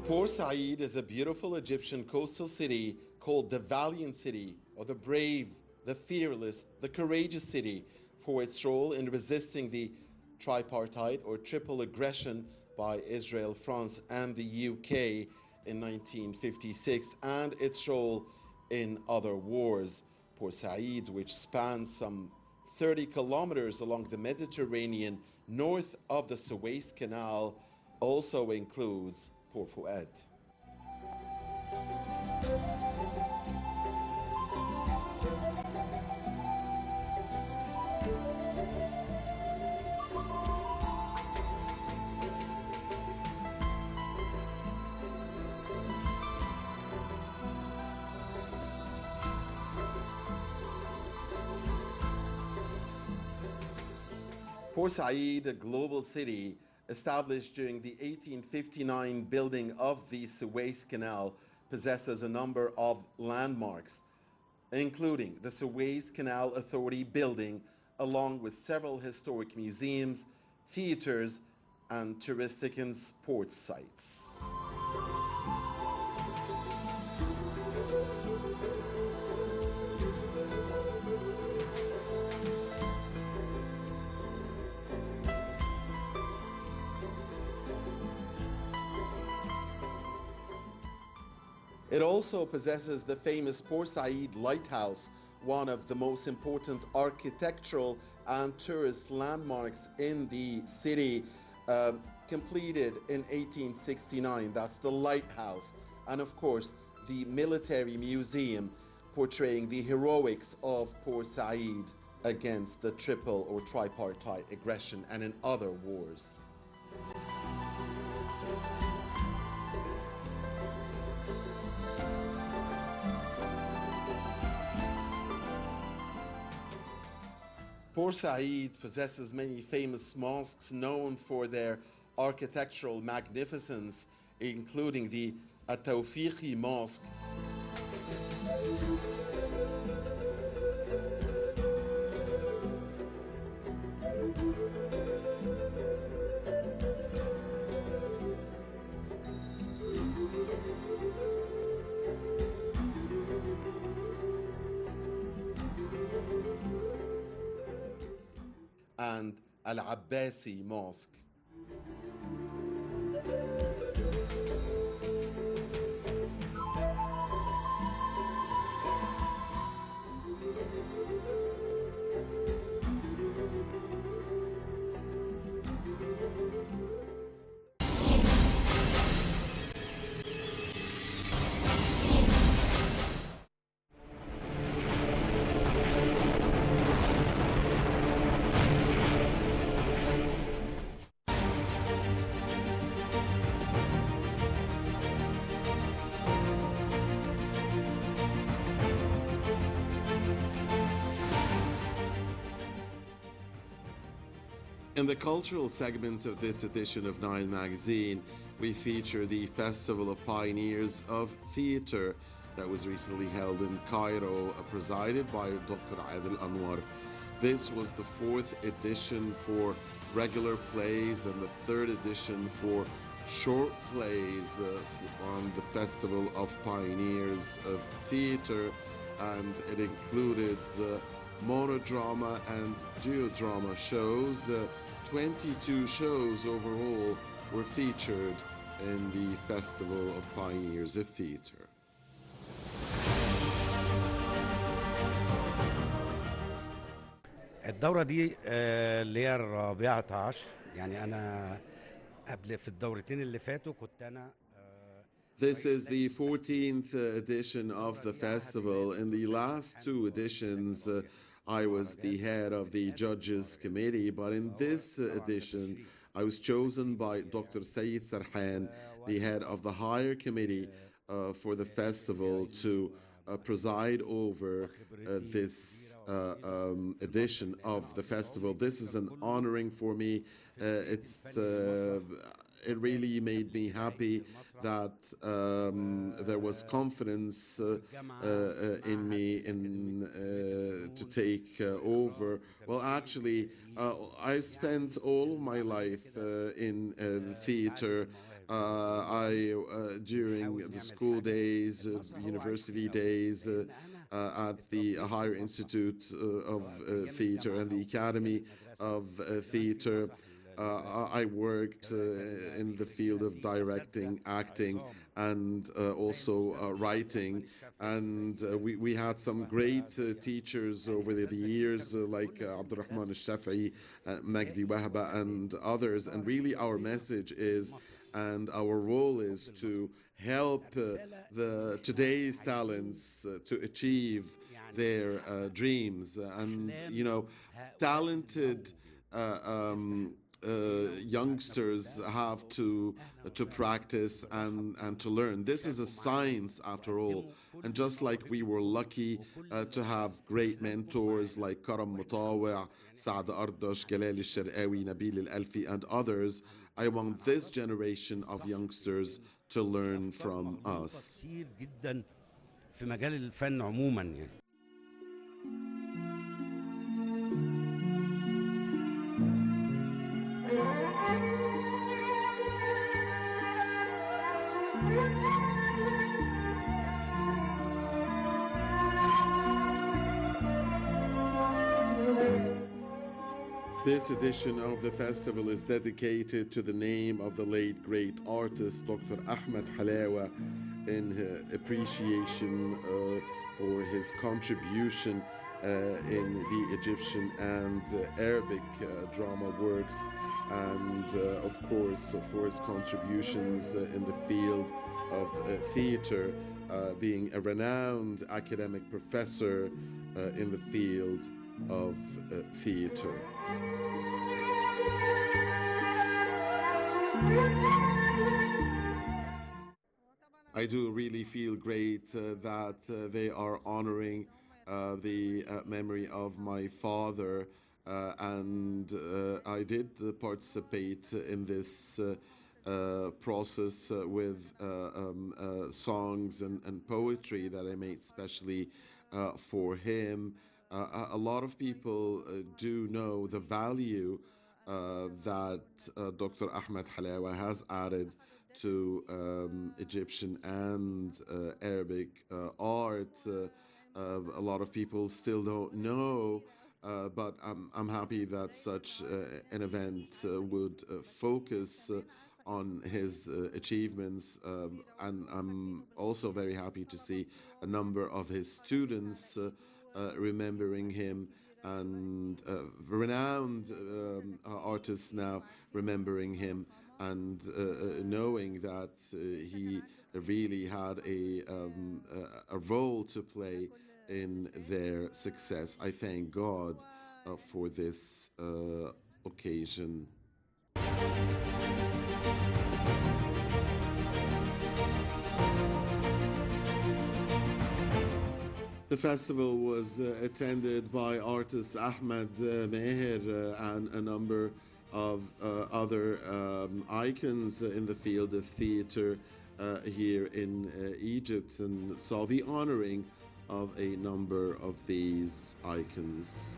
Port Said is a beautiful Egyptian coastal city called the Valiant City, or the Brave, the Fearless, the Courageous City, for its role in resisting the tripartite or triple aggression by Israel, France, and the UK in 1956, and its role in other wars. Port Said, which spans some 30 kilometers along the Mediterranean north of the Suez Canal, also includes Port Fouad. Port Said, a global city established during the 1859 building of the Suez Canal, possesses a number of landmarks, including the Suez Canal Authority building, along with several historic museums, theaters, and touristic and sports sites. It also possesses the famous Port Said Lighthouse, one of the most important architectural and tourist landmarks in the city, completed in 1869. That's the lighthouse. And of course, the military museum portraying the heroics of Port Said against the triple or tripartite aggression and in other wars. Port Said possesses many famous mosques known for their architectural magnificence, including the At-Tawfiqi Mosque, and Al-Abbasi Mosque. In the cultural segment of this edition of Nile Magazine, we feature the Festival of Pioneers of Theatre that was recently held in Cairo, presided by Dr. Adil Anwar. This was the 4th edition for regular plays and the 3rd edition for short plays on the Festival of Pioneers of Theatre, and it included monodrama and duodrama shows. 22 shows overall were featured in the Festival of Pioneers of Theatre. الدورة دي اللي هي الرابعة عشر، يعني أنا قبل في الدورتين اللي فاتوا كنت أنا This is the 14th edition of the festival. In the last 2 editions, I was the head of the judges committee, but in this edition, I was chosen by Dr. Saeed Sarhan, the head of the higher committee for the festival, to preside over this edition of the festival. This is an honoring for me. it really made me happy that there was confidence in me to take over. Well, actually, I spent all of my life in theater. During the school days, university days, at the Higher Institute of Theatre and the Academy of Theatre. I worked in the field of directing, acting, and also writing. And we had some great teachers over the years, like Abdurrahman al-Shafi'i, Magdi Wahba, and others. And really, our message is, and our role is to help the today's talents to achieve their dreams. And talented uh, um, youngsters have to practice and to learn. This is a science after all. And just like we were lucky to have great mentors like Karam Mutawa, Saad Ardash, Galal al-Sharqawi, Nabil al-Alfi, and others, I want this generation of youngsters to learn from us. في مجال الفن عموما يعني. This edition of the festival is dedicated to the name of the late great artist Dr. Ahmed Halawa in appreciation for his contribution in the Egyptian and Arabic drama works, and of course for his contributions in the field of theater, being a renowned academic professor in the field of theater. I do really feel great that they are honoring the memory of my father, and I did participate in this process with songs and poetry that I made specially for him. A lot of people do know the value that Dr. Ahmed Halawa has added to Egyptian and Arabic art. A lot of people still don't know, but I'm happy that such an event would focus on his achievements, and I'm also very happy to see a number of his students remembering him, and renowned artists now remembering him, and knowing that he really had a role to play in their success. I thank God for this occasion. The festival was attended by artist Ahmed Meher and a number of other icons in the field of theater here in Egypt, and saw the honoring of a number of these icons.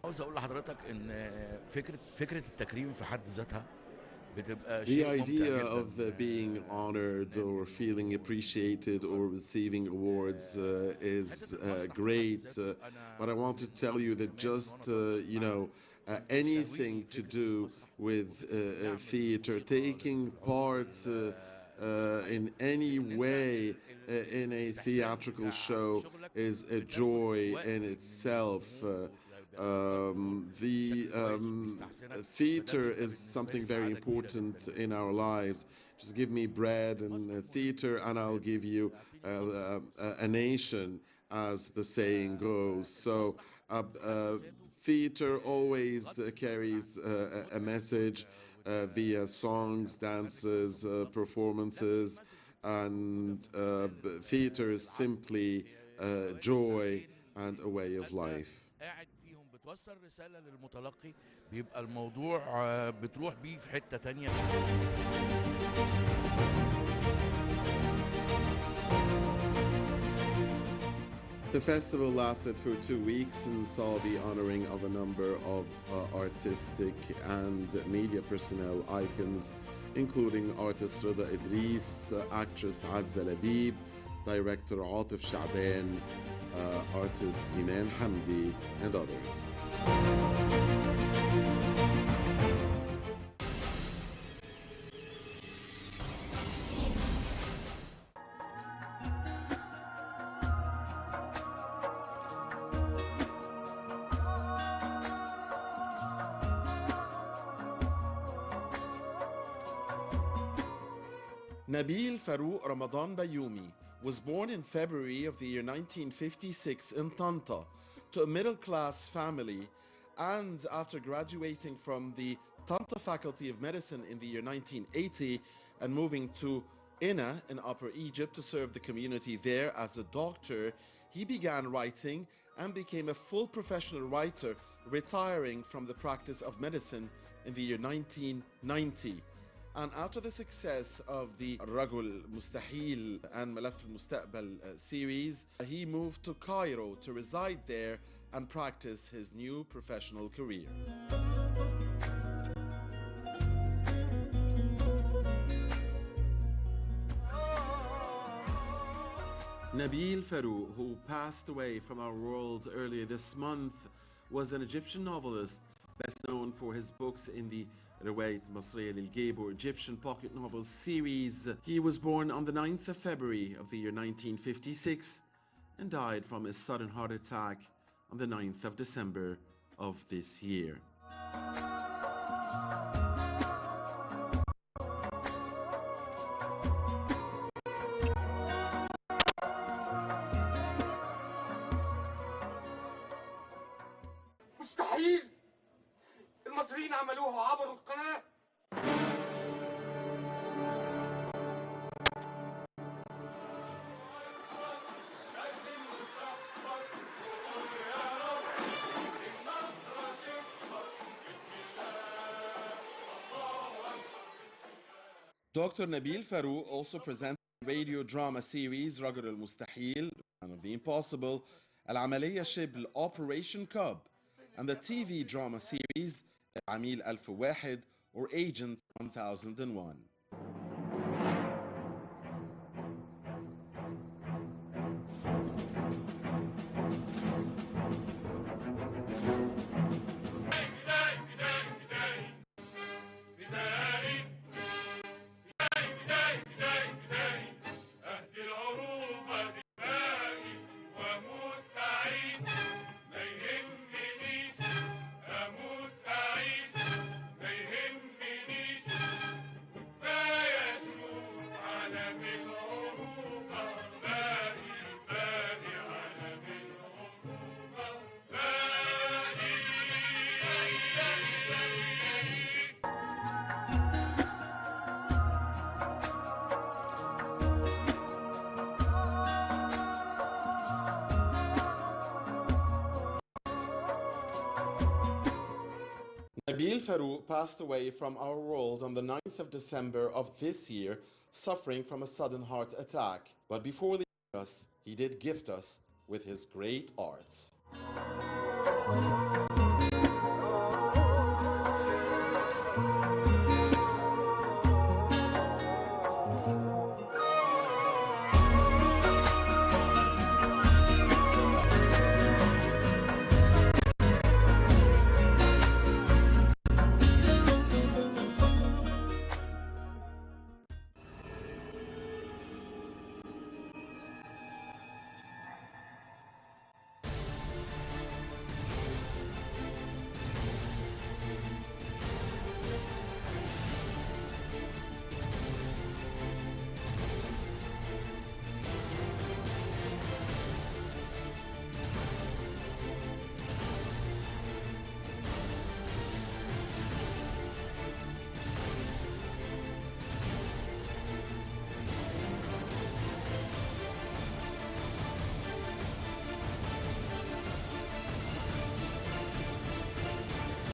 عاوز اقول لحضرتك ان فكره التكريم في حد ذاتها The idea of being honored or feeling appreciated or receiving awards is great, but I want to tell you that just, anything to do with theater, taking part in any way in a theatrical show is a joy in itself. Theater is something very important in our lives. Just give me bread and theater, and I'll give you a nation, as the saying goes. So theater always carries a message via songs, dances, performances, and theater is simply joy and a way of أنت life. قاعد فيهم بتوصل رسالة للمتلقي، بيبقى الموضوع بتروح بيه في حتة تانية. The festival lasted for 2 weeks and saw the honoring of a number of artistic and media personnel icons, including artist Rida Idris, actress Azza Labib, director Atif Sha'ban, artist Iman Hamdi, and others. Nabil Farouk Ramadan Bayoumi was born in February of the year 1956 in Tanta to a middle-class family, and after graduating from the Tanta Faculty of Medicine in the year 1980 and moving to Inna in Upper Egypt to serve the community there as a doctor, he began writing and became a full professional writer, retiring from the practice of medicine in the year 1990. And after the success of the Rajul Mustahil and Malaf al-Mustaqbal series, he moved to Cairo to reside there and practice his new professional career. Nabil Farouk, who passed away from our world earlier this month, was an Egyptian novelist best known for his books in the Riwayat Masriya lil-Ghaib or Egyptian pocket novels series. He was born on the 9th of February of the year 1956 and died from a sudden heart attack on the 9th of December of this year. مستحيل! المصريين عملوها وعبروا القناة. Dr. Nabil Farouk also presented the radio drama series رجل المستحيل, Man of the Impossible, العملية شبل, Operation Cub, and the TV drama series العميل 1001 or Agent 1001. Nabil Farouk passed away from our world on the 9th of December of this year, suffering from a sudden heart attack. But before leaving us, he did gift us with his great art.